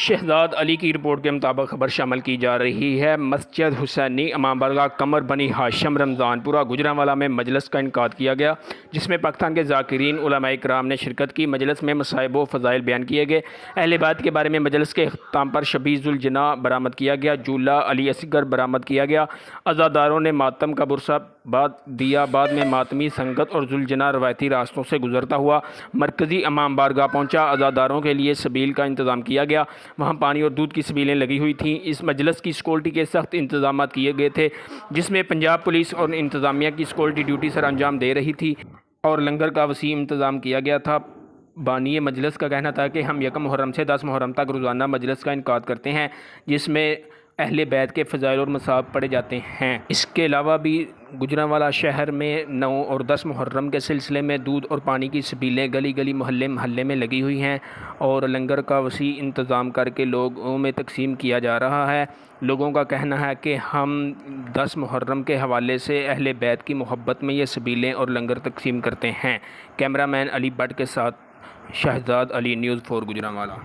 शहजाद अली की रिपोर्ट के मुताबिक खबर शामिल की जा रही है। मस्जिद हुसैनी इमाम बारगाह कमर बनी हाशिम रमज़ानपुरा गुजरांवाला में मजलिस का इनकाद किया गया, जिसमें पाकिस्तान के ज़ाकिरीन उलमाए किराम ने शिरकत की। मजलिस में मसाइब व फ़ज़ाइल बयान किए गए। अहले बैत के बारे में मजलिस के अख्ताम पर शबीजुल जना बरामद किया गया। जूला अली असगर बरामद किया गया। अज़ादारों ने मातम का बुरसा बाद दिया। बाद में मातमी संगत और जुलजना रवायती रास्तों से गुजरता हुआ मरकज़ी इमाम बारगाह पहुँचा। अज़ादारों के लिए सबील का इंतज़ाम किया गया। वहाँ पानी और दूध की सबीलें लगी हुई थीं। इस मजलिस की सिक्योरिटी के सख्त इंतजाम किए गए थे, जिसमें पंजाब पुलिस और इंतज़ामिया की सिक्योरिटी ड्यूटी सर अंजाम दे रही थी और लंगर का वसी इंतज़ाम किया गया था। बानी मजलिस का कहना था कि हम 1 मुहर्रम से 10 मुहर्रम तक रोज़ाना मजलिस का इनकाद करते हैं, जिसमें अहले बैत के फ़ज़ाइल और मसाब पढ़े जाते हैं। इसके अलावा भी गुजरांवाला शहर में 9 और 10 मुहर्रम के सिलसिले में दूध और पानी की सबीलें गली गली मोहल्ले मोहल्ले में लगी हुई हैं और लंगर का वसी इंतज़ाम करके लोगों में तकसीम किया जा रहा है। लोगों का कहना है कि हम 10 मुहर्रम के हवाले से अहले बैत की मोहब्बत में ये सबीलें और लंगर तकसीम करते हैं। कैमरामैन अली भट्ट के साथ शहजाद अली, न्यूज़ 4 गुजरांवाला।